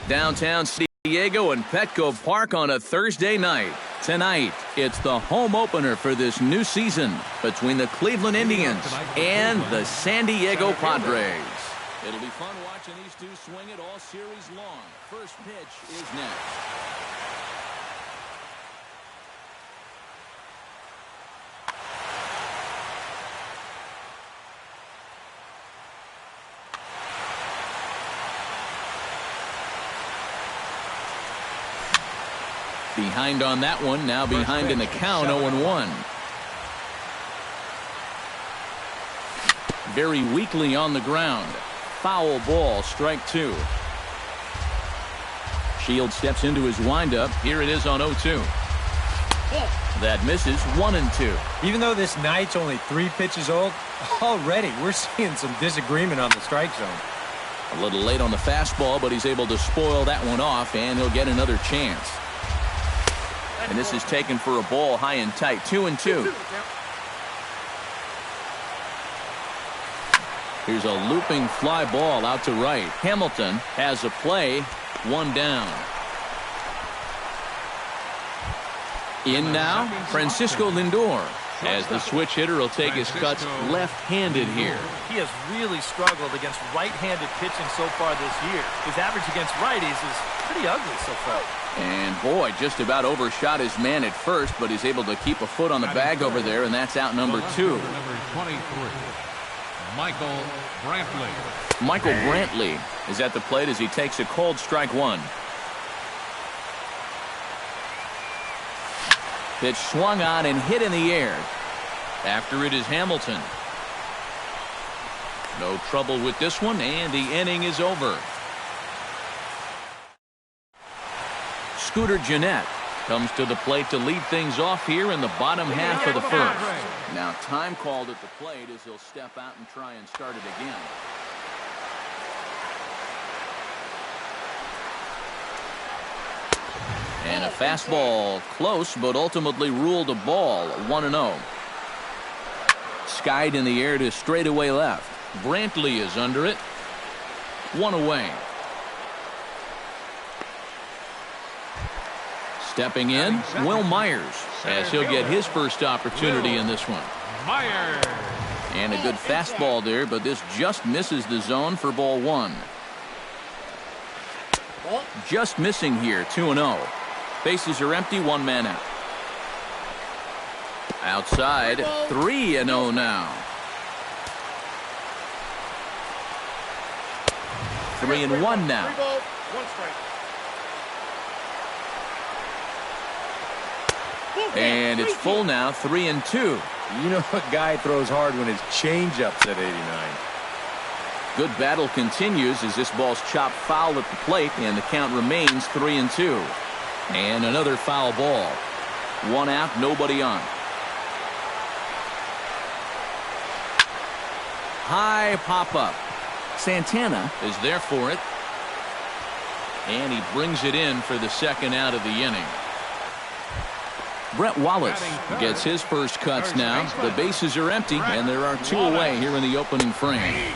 Downtown San Diego and Petco Park on a Thursday night. Tonight, it's the home opener for this new season between the Cleveland Indians and the San Diego Padres. It'll be fun watching these two swing it all series long. First pitch is next. Behind on that one, now behind in the count, 0-1. Very weakly on the ground. Foul ball, strike two. Shields steps into his windup. Here it is on 0-2. That misses, 1-2. Even though this night's only 3 pitches old, already we're seeing some disagreement on the strike zone. A little late on the fastball, but he's able to spoil that one off, and he'll get another chance. And this is taken for a ball high and tight, 2-2. Here's a looping fly ball out to right. Hamilton has a play, 1 down. In now, Francisco Lindor, as the switch hitter will take his cuts left-handed here. He has really struggled against right-handed pitching so far this year. His average against righties is pretty ugly so far. And boy, just about overshot his man at first, but he's able to keep a foot on the bag over there, and that's out number 2. Number 23, Michael Brantley. Michael Brantley is at the plate as he takes a cold strike 1. Pitch swung on and hit in the air. After it is Hamilton. No trouble with this one, and the inning is over. Scooter Gennett comes to the plate to lead things off here in the bottom half of the first. Now time called at the plate as he'll step out and try and start it again. And a fastball close, but ultimately ruled a ball, 1-0. Skied in the air to straightaway left. Brantley is under it. 1 away. Stepping in, Will Myers, as he'll get his first opportunity in this one. Myers. And a good fastball there, but this just misses the zone for ball 1. Just missing here, 2-0. Bases are empty, 1 man out. Outside, 3-0 now. 3-1 now. And it's full now, 3-2. You know a guy throws hard when his changeup's at 89. Good battle continues as this ball's chopped foul at the plate, and the count remains 3-2. And another foul ball. 1 out, nobody on. High pop-up. Santana is there for it. And he brings it in for the second out of the inning. Brett Wallace gets his first cuts now. The bases are empty, and there are 2 away here in the opening frame.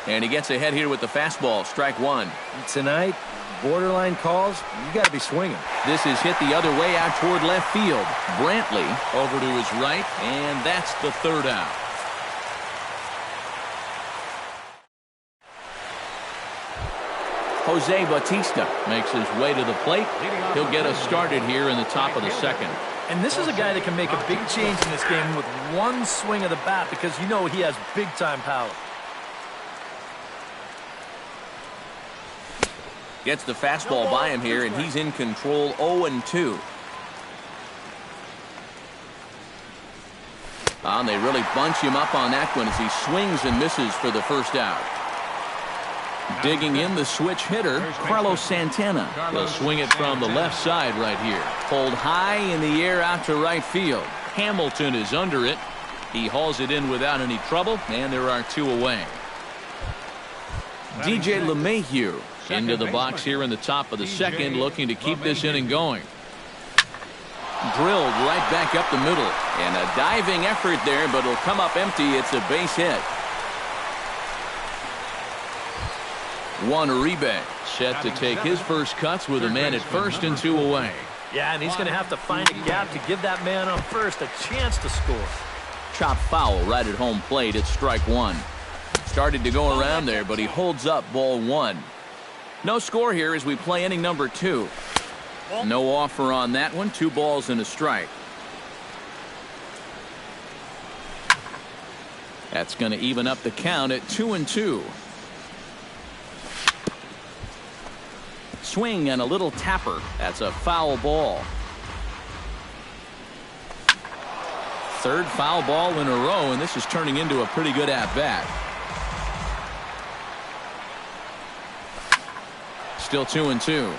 And he gets ahead here with the fastball, strike 1. Tonight, borderline calls, you got to be swinging. This is hit the other way out toward left field. Brantley over to his right, and that's the 3rd out. Jose Bautista makes his way to the plate. He'll get us started here in the top of the 2nd. And this is a guy that can make a big change in this game with 1 swing of the bat, because you know he has big-time power. Gets the fastball by him here, and he's in control, 0-2. And they really bunch him up on that one as he swings and misses for the first out. Digging in the switch hitter, Carlos Santana. He'll swing it from the left side right here. Pulled high in the air out to right field. Hamilton is under it. He hauls it in without any trouble, and there are 2 away. DJ LeMahieu into the box here in the top of the 2nd, looking to keep this inning going. Drilled right back up the middle. And a diving effort there, but it'll come up empty. It's a base hit. Juan Uribe set to take his first cuts with a man at first and 2 away. Yeah, and he's going to have to find a gap to give that man on first a chance to score. Chop foul right at home plate. It's strike 1. Started to go around there, but he holds up ball 1. No score here as we play inning number 2. No offer on that one. 2 balls and a strike. That's going to even up the count at 2-2. Swing and a little tapper. That's a foul ball. Third foul ball in a row, and this is turning into a pretty good at-bat. Still 2-2.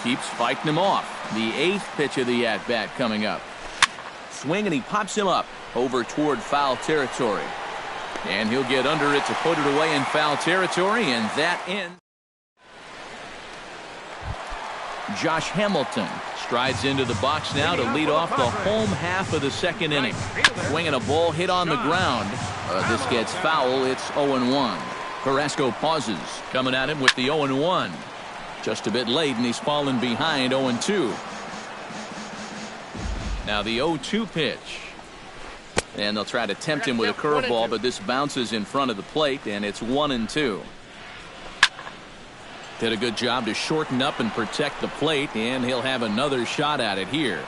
Keeps fighting him off. The 8th pitch of the at-bat coming up. Swing, and he pops him up over toward foul territory. And he'll get under it to put it away in foul territory, and that ends. Josh Hamilton strides into the box now to lead off the home half of the second inning. Swinging a ball hit on the ground. This gets foul. It's 0-1. Carrasco pauses, coming at him with the 0-1. Just a bit late, and he's fallen behind 0-2. Now the 0-2 pitch. And they'll try to tempt him with a curveball, but this bounces in front of the plate, and it's 1-2. Did a good job to shorten up and protect the plate, and he'll have another shot at it here.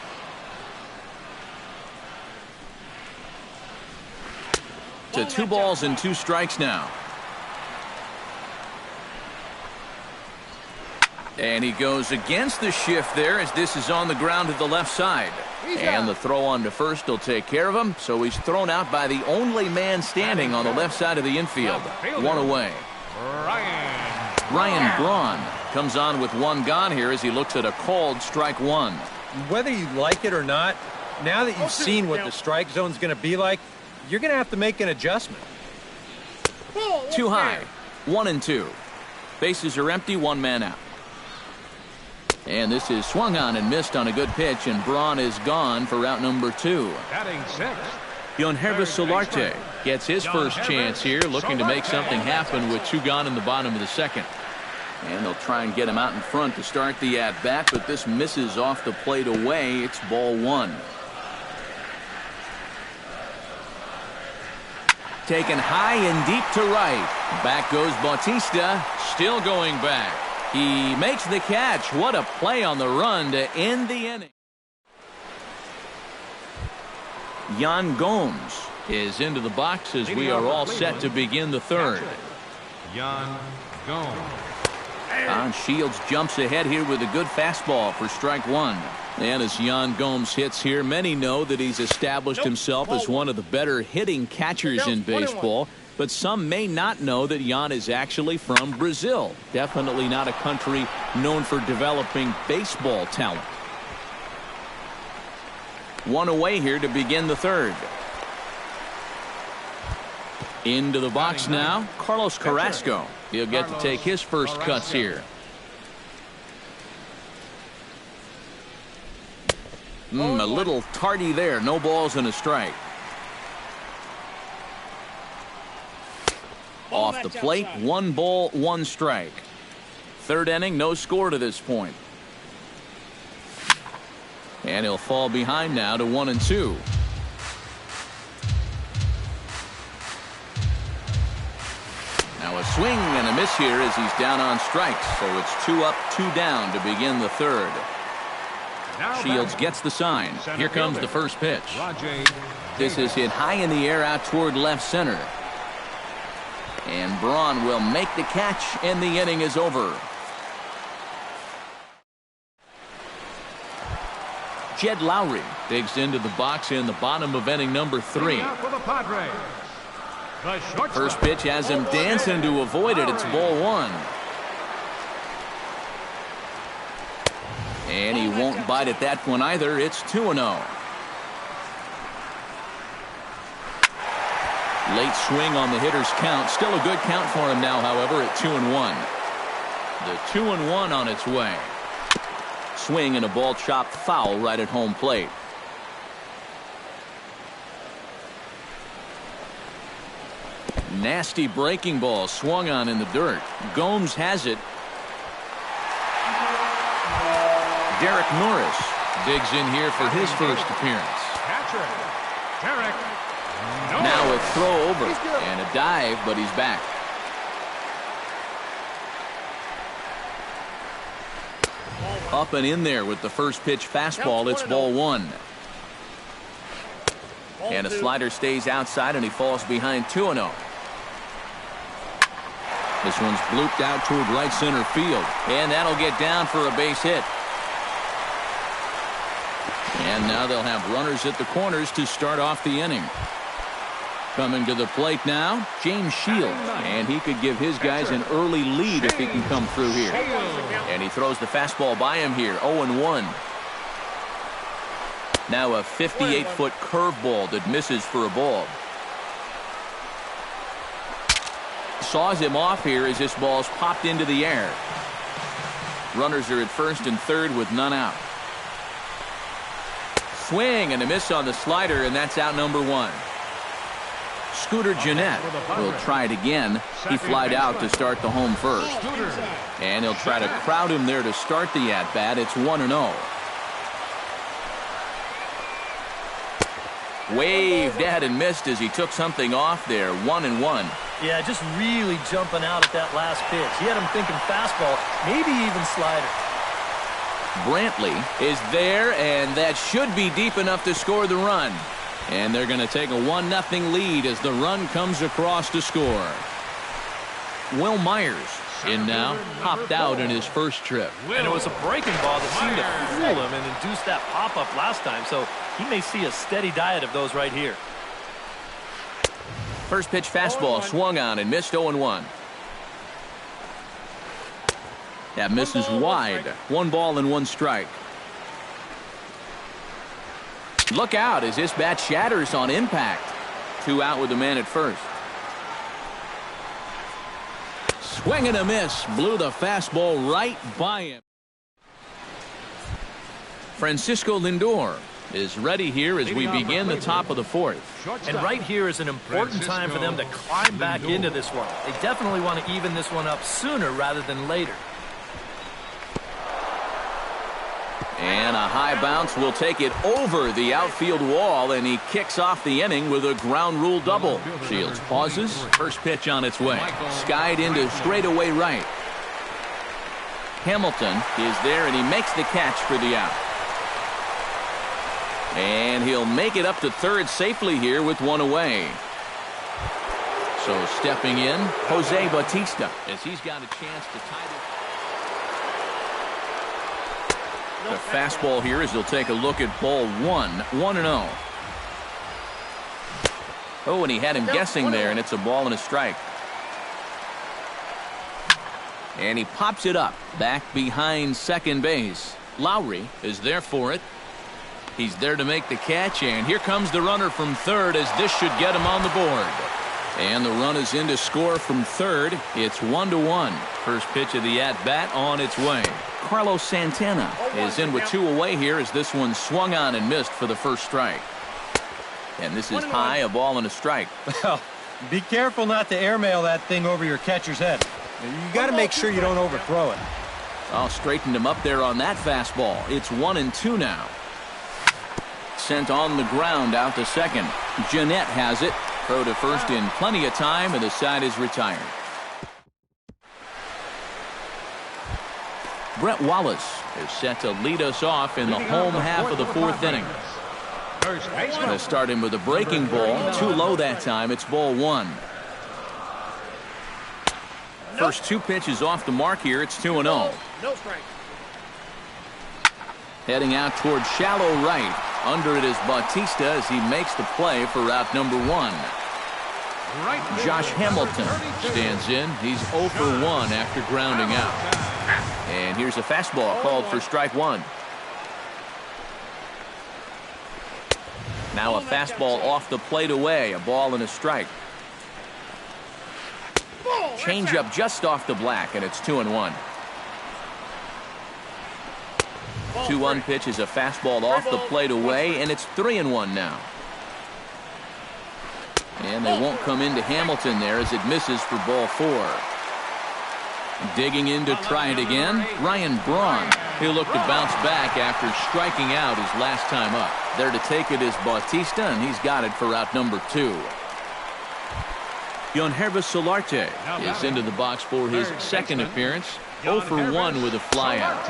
To 2 balls and 2 strikes now. And he goes against the shift there as this is on the ground to the left side. And the throw on to first will take care of him. So he's thrown out by the only man standing on the left side of the infield. 1 away. Ryan Braun comes on with 1 gone here as he looks at a called strike 1. Whether you like it or not, now that you've seen what the strike zone's going to be like, you're going to have to make an adjustment. Too high. 1-2. Bases are empty. 1 man out. And this is swung on and missed on a good pitch, and Braun is gone for route number 2. Batting 6. Yonhervis Solarte gets his first chance here, looking to make something happen with 2 gone in the bottom of the second. And they'll try and get him out in front to start the at-bat, but this misses off the plate away. It's ball 1. Taken high and deep to right. Back goes Bautista, still going back. He makes the catch. What a play on the run to end the inning. Yan Gomes is into the box as we are all set to begin the third. Yan Gomes. Shields jumps ahead here with a good fastball for strike 1. And as Yan Gomes hits here, many know that he's established himself as one of the better hitting catchers in baseball. But some may not know that Yan is actually from Brazil. Definitely not a country known for developing baseball talent. 1 away here to begin the third. Into the box now, Carlos Carrasco. He'll get to take his first cuts here. A little tardy there. No balls and a strike. Off the plate, 1 ball, 1 strike. Third inning, no score to this point. And he'll fall behind now to 1-2. Now a swing and a miss here as he's down on strikes. So it's 2 up, 2 down to begin the third. Shields gets the sign. Here comes the first pitch. This is hit high in the air out toward left center. And Braun will make the catch, and the inning is over. Jed Lowry digs into the box in the bottom of inning number 3. First pitch has him dancing to avoid it. It's ball 1. And he won't bite at that one either. It's 2-0. Late swing on the hitter's count. Still a good count for him now, however, at 2-1. The 2-1 on its way. Swing and a ball chopped foul right at home plate. Nasty breaking ball swung on in the dirt. Gomes has it. Derek Norris digs in here for his first appearance. Catcher. Derek. Now a throw over and a dive, but he's back. Up and in there with the first pitch fastball. It's ball one. And a slider stays outside, and he falls behind 2-0. This one's blooped out toward right center field, and that'll get down for a base hit. And now they'll have runners at the corners to start off the inning. Coming to the plate now, James Shields, and he could give his guys an early lead if he can come through here. And he throws the fastball by him here, 0-1. Now a 58-foot curveball that misses for a ball. Saws him off here as this ball's popped into the air. Runners are at first and third with none out. Swing and a miss on the slider, and that's out number one. Scooter Gennett will try it again. He flied out to start the home first. And he'll try to crowd him there to start the at-bat. It's 1-0. Waved at and missed as he took something off there. 1-1. Yeah, just really jumping out at that last pitch. He had him thinking fastball, maybe even slider. Brantley is there, and that should be deep enough to score the run. And they're going to take a 1-0 lead as the run comes across to score. Will Myers in now, popped out in his first trip. And it was a breaking ball that seemed to fool him and induce that pop-up last time, so he may see a steady diet of those right here. First pitch fastball swung on and missed 0-1. That misses wide. 1 ball and 1 strike. Look out as this bat shatters on impact. 2 out with the man at first. Swing and a miss. Blew the fastball right by him. Francisco Lindor is ready here as we begin the top of the 4th. And right here is an important time for them to climb back into this one. They definitely want to even this one up sooner rather than later. And a high bounce will take it over the outfield wall, and he kicks off the inning with a ground rule double. Shields pauses. First pitch on its way. Skied into straightaway right. Hamilton is there, and he makes the catch for the out. And he'll make it up to third safely here with 1 away. So stepping in, Jose Bautista, as he's got a chance to tie this. The fastball here as he'll take a look at ball 1, 1-0. Oh, and he had him guessing there, and it's a ball and a strike. And he pops it up back behind second base. Lowry is there for it. He's there to make the catch, and here comes the runner from third as this should get him on the board. And the run is in to score from third. It's 1-1. First pitch of the at-bat on its way. Carlos Santana is in with 2 away here as this one swung on and missed for the first strike. And this is high, a ball and a strike. Well, be careful not to airmail that thing over your catcher's head. You got to make sure you don't overthrow it. I'll straighten him up there on that fastball. It's 1-2 now. Sent on the ground out to second. Gennett has it. Throw to first in plenty of time, and the side is retired. Brett Wallace is set to lead us off in the home half of the 4th inning. Going to start him with a breaking ball. Too low that time. It's ball 1. First 2 pitches off the mark here. It's 2-0. No strike. Heading out toward shallow right. Under it is Bautista as he makes the play for out number 1. Josh Hamilton stands in. He's 0 for 1 after grounding out. And here's a fastball called for strike 1. Now a fastball off the plate away. A ball and a strike. Changeup just off the black, and it's 2-1. 2-1 pitch is a fastball off the plate away, and it's 3-1 now. And they won't come into Hamilton there as it misses for ball 4. Digging in to try it again, Ryan Braun. He'll look to bounce back after striking out his last time up. There to take it is Bautista, and he's got it for out number 2. Yonhervis Solarte is into the box for his second appearance. 0 for 1 with a flyout.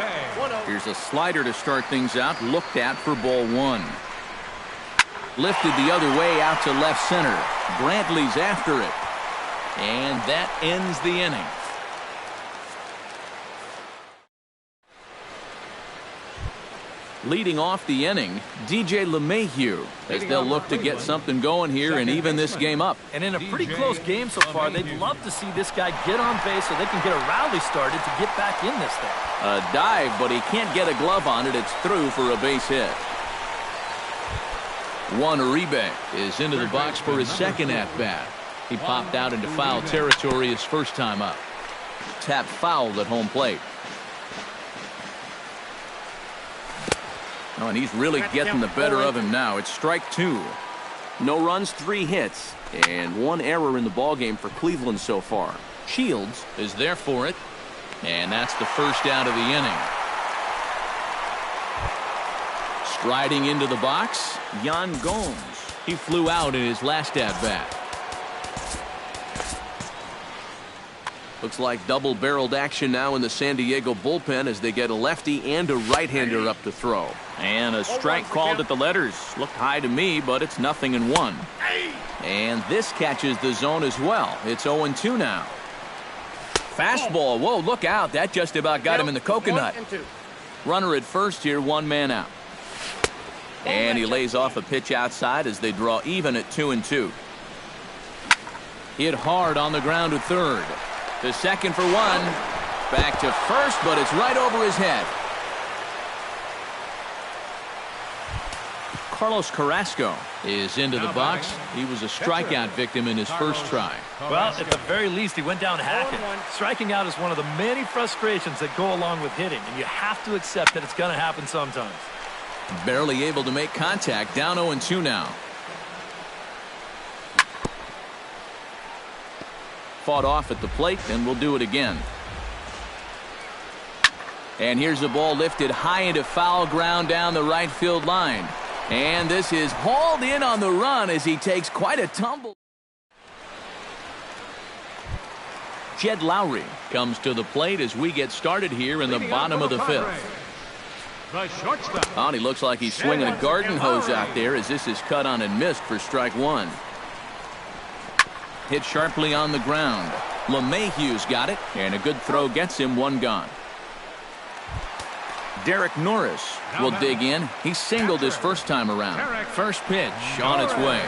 Here's a slider to start things out, looked at for ball 1. Lifted the other way out to left center. Brantley's after it. And that ends the inning. Leading off the inning, DJ LeMahieu, as they'll look to get something going here and even this game up. And in a pretty close game so far, they'd love to see this guy get on base so they can get a rally started to get back in this thing. A dive, but he can't get a glove on it. It's through for a base hit. Juan Uribe is into the box for his second at-bat. He popped out into foul territory his first time up. Tap fouled at home plate. Oh, and he's really getting the better of him now. It's strike 2. No runs, 3 hits, and 1 error in the ballgame for Cleveland so far. Shields is there for it, and that's the first out of the inning. Striding into the box, Yan Gomes. He flew out in his last at-bat. Looks like double-barreled action now in the San Diego bullpen as they get a lefty and a right-hander up to throw. And a strike called at the letters. Looked high to me, but it's 0-1. And this catches the zone as well. It's 0-2 now. Fastball. Whoa, look out. That just about got him in the coconut. Runner at first here, 1 man out. And he lays off a pitch outside as they draw even at 2-2. Hit hard on the ground to third. To second for 1. Back to first, but it's right over his head. Carlos Carrasco is into the box. He was a strikeout victim in his first try. Well, at the very least, he went down hacking. Striking out is one of the many frustrations that go along with hitting, and you have to accept that it's going to happen sometimes. Barely able to make contact. Down 0-2 now. Fought off at the plate, and we'll do it again. And here's a ball lifted high into foul ground down the right field line. And this is hauled in on the run as he takes quite a tumble. Jed Lowry comes to the plate as we get started here in the bottom of the 5th. Oh, and he looks like he's swinging a garden hose out there as this is cut on and missed for strike 1. Hit sharply on the ground. LeMahieu's got it, and a good throw gets him 1 gone. Derek Norris will dig in. He singled his first time around. First pitch on its way.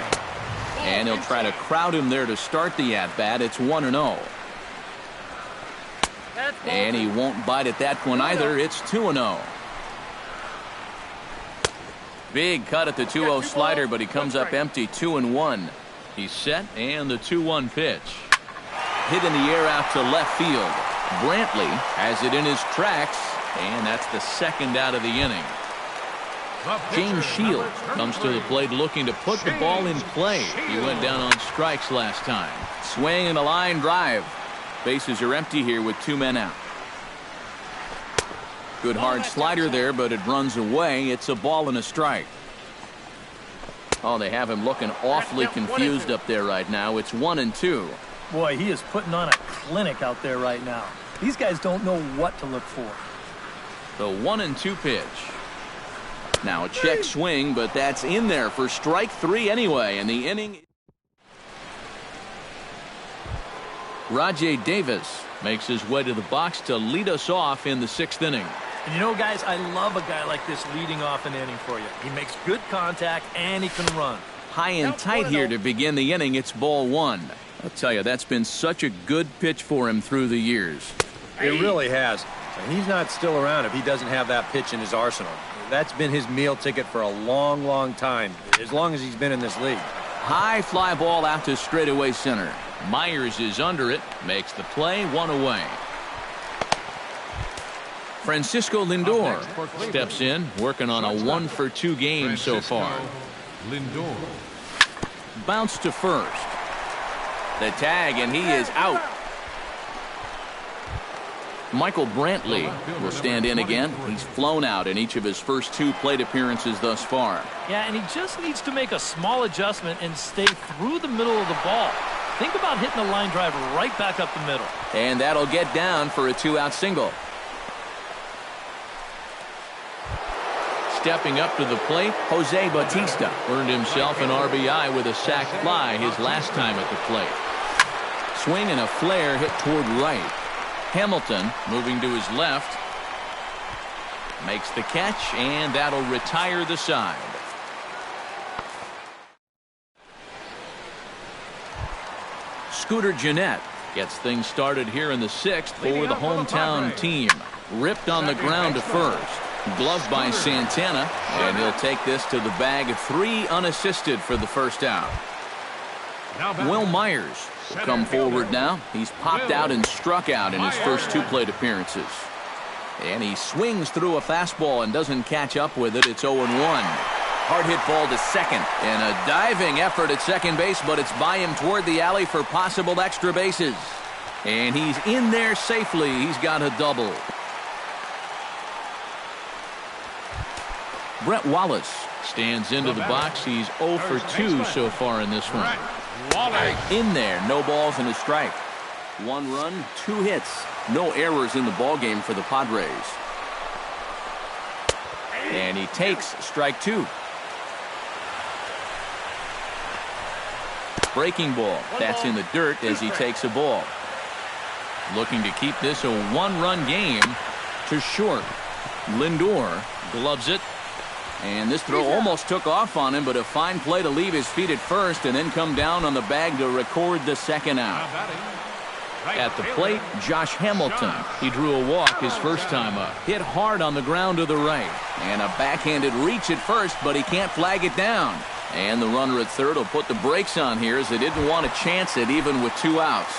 And he'll try to crowd him there to start the at-bat. It's 1-0. And he won't bite at that one either. It's 2-0. Big cut at the 2-0 slider, but he comes up empty. 2-1. He's set, and the 2-1 pitch. Hit in the air out to left field. Brantley has it in his tracks, and that's the second out of the inning. James Shields comes to the plate looking to put the ball in play. He went down on strikes last time. Swing and a line drive. Bases are empty here with 2 men out. Good hard slider there, but it runs away. It's a ball and a strike. Oh, they have him looking awfully confused up there right now. It's 1-2. Boy, he is putting on a clinic out there right now. These guys don't know what to look for. The 1-2 pitch. Now a check swing, but that's in there for strike 3 anyway, and the inning. Rajay Davis makes his way to the box to lead us off in the 6th inning. And you know, guys, I love a guy like this leading off an inning for you. He makes good contact, and he can run. High and tight here to begin the inning. It's ball 1. I'll tell you, that's been such a good pitch for him through the years. It really has. And he's not still around if he doesn't have that pitch in his arsenal. That's been his meal ticket for a long, long time, as long as he's been in this league. High fly ball out to straightaway center. Myers is under it, makes the play, 1 away. Francisco Lindor steps in, working on a 1-for-2 game so far. Bounce to first. The tag, and he is out. Michael Brantley will stand in again. He's flown out in each of his first 2 plate appearances thus far. Yeah, and he just needs to make a small adjustment and stay through the middle of the ball. Think about hitting a line drive right back up the middle. And that'll get down for a 2-out single. Stepping up to the plate, Jose Bautista earned himself an RBI with a sac fly his last time at the plate. Swing and a flare hit toward right. Hamilton moving to his left. Makes the catch, and that'll retire the side. Scooter Gennett gets things started here in the 6th for the hometown team. Ripped on the ground to first. Gloved by Santana, and he'll take this to the bag of 3 unassisted for the first out. Will Myers will come forward now. He's popped out and struck out in his first 2 plate appearances. And he swings through a fastball and doesn't catch up with it. It's 0-1. Hard hit ball to second. And a diving effort at second base, but it's by him toward the alley for possible extra bases. And he's in there safely. He's got a double. Brett Wallace stands into the box. He's 0 for 2 so far in this one. In there, no balls and a strike. 1 run, 2 hits. No errors in the ballgame for the Padres. And he takes strike 2. Breaking ball. That's in the dirt as he takes a ball. Looking to keep this a 1-run game to short. Lindor gloves it. And this throw almost took off on him, but a fine play to leave his feet at first and then come down on the bag to record the second out. At the plate, Josh Hamilton. He drew a walk his first time up. Hit hard on the ground to the right. And a backhanded reach at first, but he can't flag it down. And the runner at third will put the brakes on here as they didn't want to chance it even with 2 outs.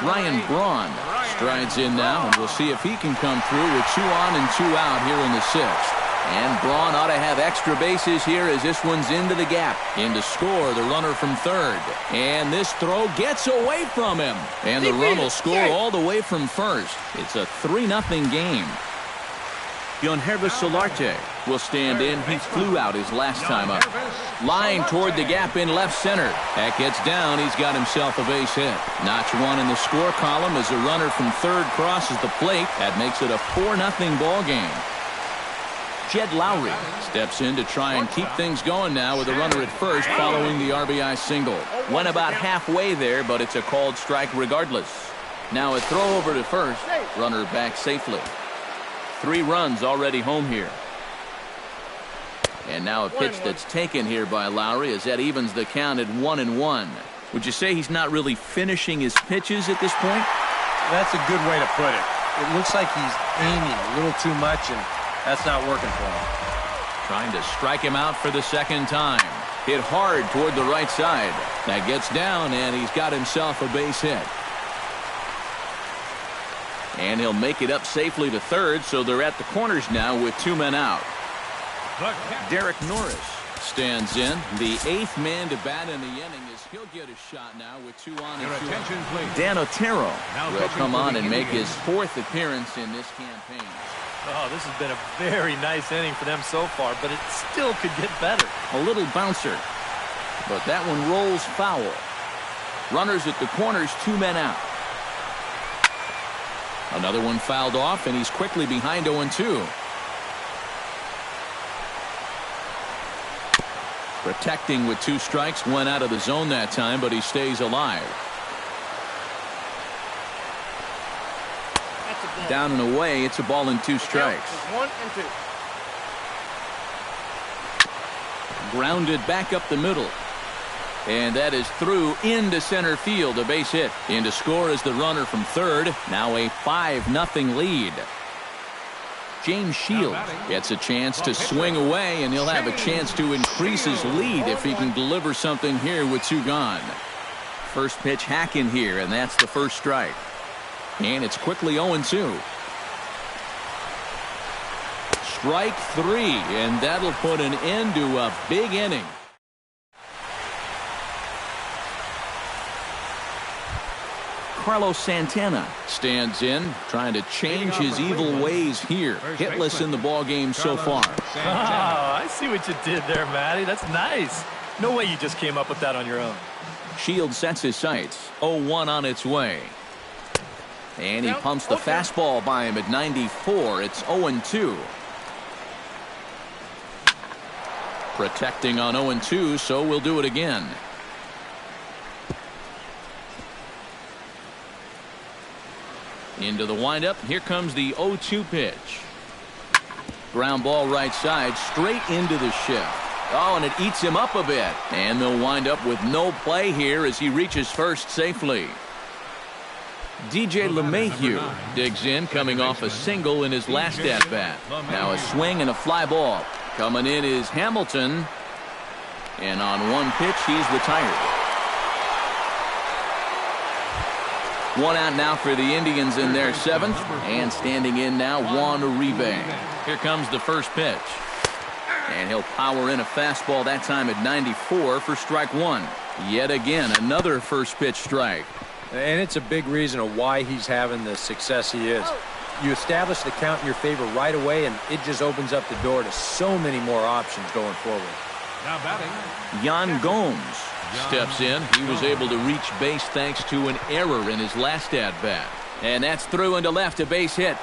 Ryan Braun strides in now, and we'll see if he can come through with 2 on and 2 out here in the 6th. And Braun ought to have extra bases here as this one's into the gap. In to score, the runner from third. And this throw gets away from him. And the run will score all the way from first. It's a 3-0 game. Yangervis Solarte will stand in. He flew out his last time up. Line toward the gap in left center. That gets down. He's got himself a base hit. Notch 1 in the score column as the runner from third crosses the plate. That makes it a 4-0 ball game. Jed Lowry steps in to try and keep things going now with a runner at first following the RBI single. Went about halfway there, but it's a called strike regardless. Now a throw over to first. Runner back safely. 3 runs already home here. And now a pitch that's taken here by Lowry as that evens the count at 1-1. Would you say he's not really finishing his pitches at this point? That's a good way to put it. It looks like he's aiming a little too much, and that's not working for him. Trying to strike him out for the second time. Hit hard toward the right side. That gets down, and he's got himself a base hit. And he'll make it up safely to third, so they're at the corners now with 2 men out. Derek Norris stands in. The 8th man to bat in the inning as he'll get a shot now with 2 on and 2 out. Dan Otero will come on and make his 4th appearance in this campaign. Oh, this has been a very nice inning for them so far, but it still could get better. A little bouncer, but that one rolls foul. Runners at the corners, 2 men out. Another one fouled off, and he's quickly behind 0-2. Protecting with 2 strikes, went out of the zone that time, but he stays alive. Down and away, it's a ball and 2 strikes. 1 and 2. Grounded back up the middle. And that is through into center field, a base hit. In to score is the runner from third. Now a 5-0 lead. James Shields gets a chance to swing away, and he'll have a chance to increase his lead if he can deliver something here with 2 gone. First pitch hacking here, and that's the first strike. And it's quickly 0-2. Strike 3, and that'll put an end to a big inning. Carlos Santana stands in, trying to change his evil ways here. Hitless in the ball game so far. Oh, I see what you did there, Matty. That's nice. No way you just came up with that on your own. Shield sets his sights. 0-1 on its way. And he pumps the fastball by him at 94. It's 0-2. Protecting on 0-2, so we'll do it again. Into the windup. Here comes the 0-2 pitch. Ground ball right side, straight into the shift. Oh, and it eats him up a bit. And they'll wind up with no play here as he reaches first safely. DJ LeMahieu digs in, coming off a single in his last at-bat. Now a swing and a fly ball. Coming in is Hamilton. And on one pitch, he's retired. One out now for the Indians in their seventh. And standing in now, Juan Uribe. Here comes the first pitch. And he'll power in a fastball, that time at 94 for strike one. Yet again, another first pitch strike. And it's a big reason of why he's having the success he is. You establish the count in your favor right away, and it just opens up the door to so many more options going forward. Now batting, Yan Gomes steps in. He was able to reach base thanks to an error in his last at-bat. And that's through into left, a base hit.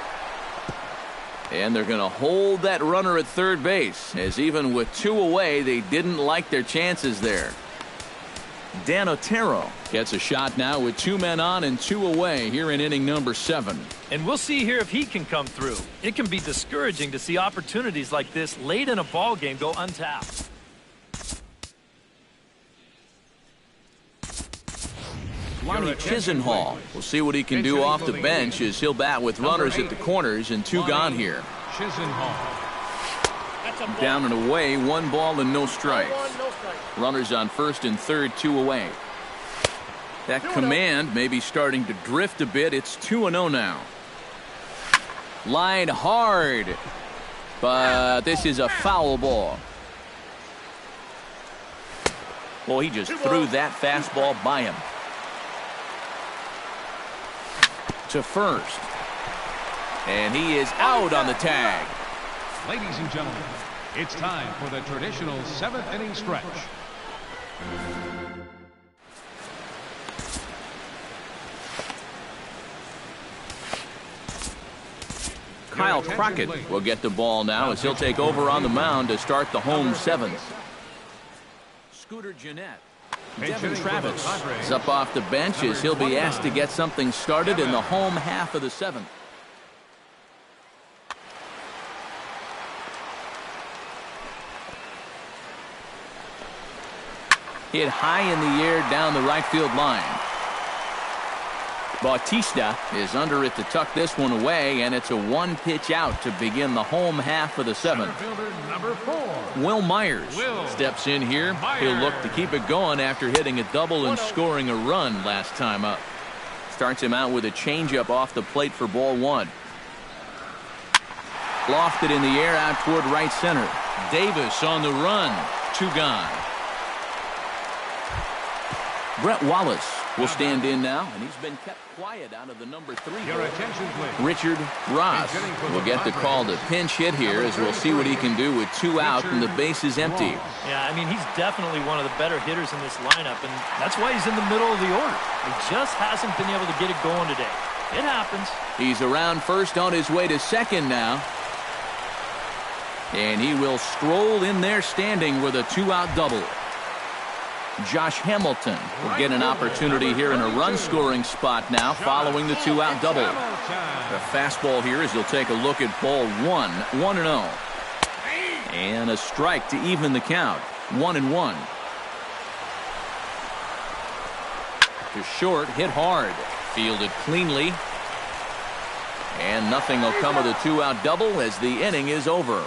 And they're going to hold that runner at third base, as even with two away, they didn't like their chances there. Dan Otero gets a shot now with two men on and two away here in inning number 7. And we'll see here if he can come through. It can be discouraging to see opportunities like this late in a ball game go untapped. Lonnie Chisenhall. We'll see what he can do off the bench as he'll bat with runners at the corners and two gone here. Down and away, 1 ball and no strikes. Runners on first and third, 2 away. That command may be starting to drift a bit. It's 2-0 now. Line hard, but this is a foul ball. Well, he just threw that fastball by him. To first. And he is out on the tag. ladies and gentlemen, it's time for the traditional 7th inning stretch. Kyle Crockett will get the ball now as he'll take over on the mound to start the home 7th. Scooter Gennett. Devin Travis is up off the bench as he'll be asked to get something started in the home half of the 7th. Hit high in the air down the right field line. Bautista is under it to tuck this one away, and it's a 1-pitch out to begin the home half of the 7th. Number 4. Will Myers steps in here. He'll look to keep it going after hitting a double and scoring a run last time up. Starts him out with a changeup off the plate for ball 1. Lofted in the air out toward right center. Davis on the run. 2 gone. Brett Wallace will stand in now, and he's been kept quiet out of the number 3. Your attention, please. Richard Ross will get the call to pinch hit here as we'll see what he can do with 2 out and the base is empty. Yeah, I mean, he's definitely one of the better hitters in this lineup, and that's why he's in the middle of the order. He just hasn't been able to get it going today. It happens. He's around first on his way to second now. And he will stroll in there standing with a 2-out double. Josh Hamilton will get an opportunity here in a run-scoring spot now following the 2-out double. The fastball here as he'll take a look at ball 1, 1-0. And a strike to even the count, 1-1. To short, hit hard, fielded cleanly. And nothing will come of the 2-out double as the inning is over.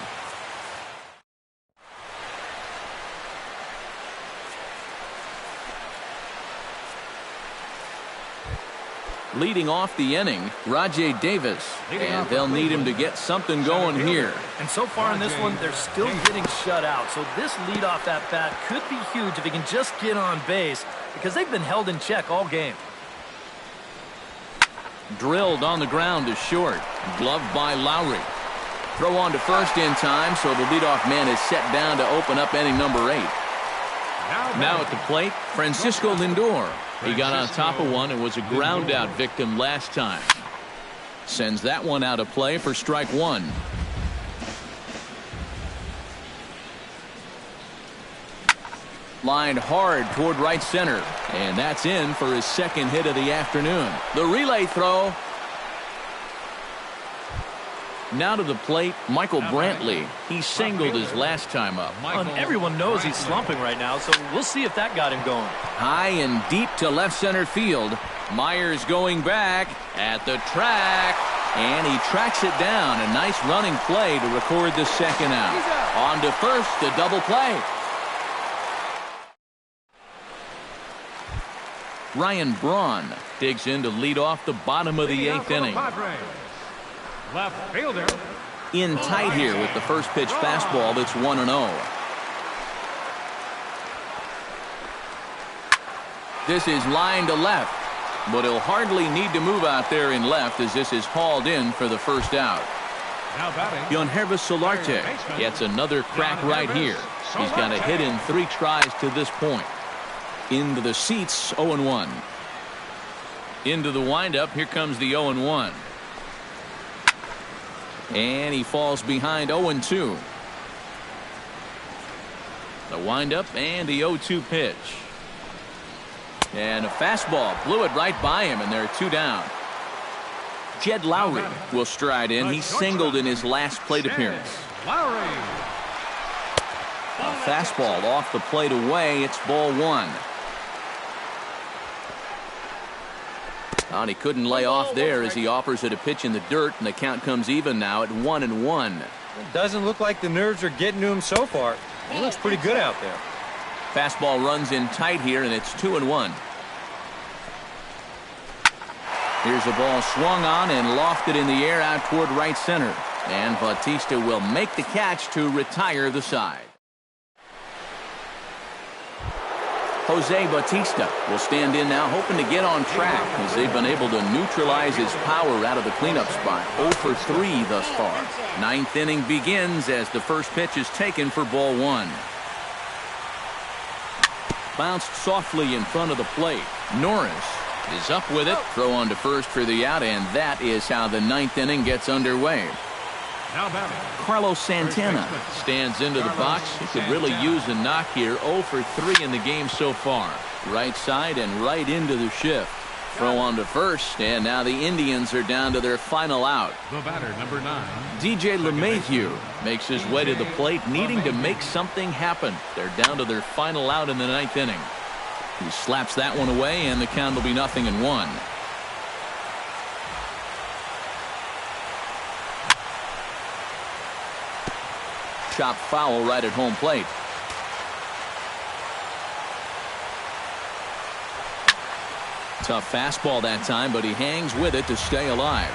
Leading off the inning, Rajay Davis, and they'll need him to get something going here. And so far in this one, they're still getting shut out. So this leadoff at bat could be huge if he can just get on base because they've been held in check all game. Drilled on the ground to short. Gloved by Lowry. Throw on to first in time, so the leadoff man is set down to open up inning number 8. Now at the plate, Francisco Lindor. He got on top of one and was a ground out victim last time. Sends that one out of play for strike 1. Lined hard toward right center. And that's in for his second hit of the afternoon. The relay throw. Now to the plate, Michael Brantley. He singled his last time up. And everyone knows he's slumping right now, so we'll see if that got him going. High and deep to left center field. Myers going back at the track. And he tracks it down. A nice running play to record the second out. On to first, the double play. Ryan Braun digs in to lead off the bottom of the 8th inning. Left fielder. In tight here with the first pitch fastball that's 1-0. This is line to left, but he'll hardly need to move out there in left as this is hauled in for the first out. Yonhervis Solarte gets another crack right here. He's got a hit in 3 tries to this point. Into the seats, 0-1. Into the windup, here comes the 0-1. And he falls behind 0-2. The windup and the 0-2 pitch. And a fastball blew it right by him, and there are 2 down. Jed Lowry will stride in. He singled in his last plate appearance. Lowry. A fastball off the plate away. It's ball 1. And he couldn't lay off there as he offers it a pitch in the dirt, and the count comes even now at 1-1. It doesn't look like the nerves are getting to him so far. He looks pretty good out there. Fastball runs in tight here, and it's 2-1. Here's a ball swung on and lofted in the air out toward right center. And Bautista will make the catch to retire the side. Jose Bautista will stand in now, hoping to get on track as they've been able to neutralize his power out of the cleanup spot. 0 for 3 thus far. 9th inning begins as the first pitch is taken for ball 1. Bounced softly in front of the plate. Norris is up with it. Throw on to first for the out, and that is how the 9th inning gets underway. Carlos Santana stands into the box. He could really use a knock here. 0 for 3 in the game so far. Right side and right into the shift. Throw on to first, and now the Indians are down to their final out. The batter, number 9. DJ LeMahieu makes his way to the plate, needing to make something happen. They're down to their final out in the 9th inning. He slaps that one away, and the count will be 0-1. Chop foul right at home plate. Tough fastball that time, but he hangs with it to stay alive.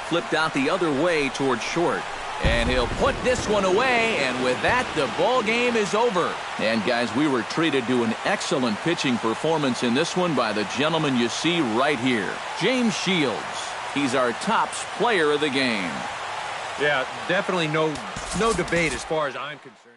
Flipped out the other way toward short. And he'll put this one away, and with that, the ball game is over. And guys, we were treated to an excellent pitching performance in this one by the gentleman you see right here, James Shields. He's our tops player of the game. Yeah, definitely no debate as far as I'm concerned.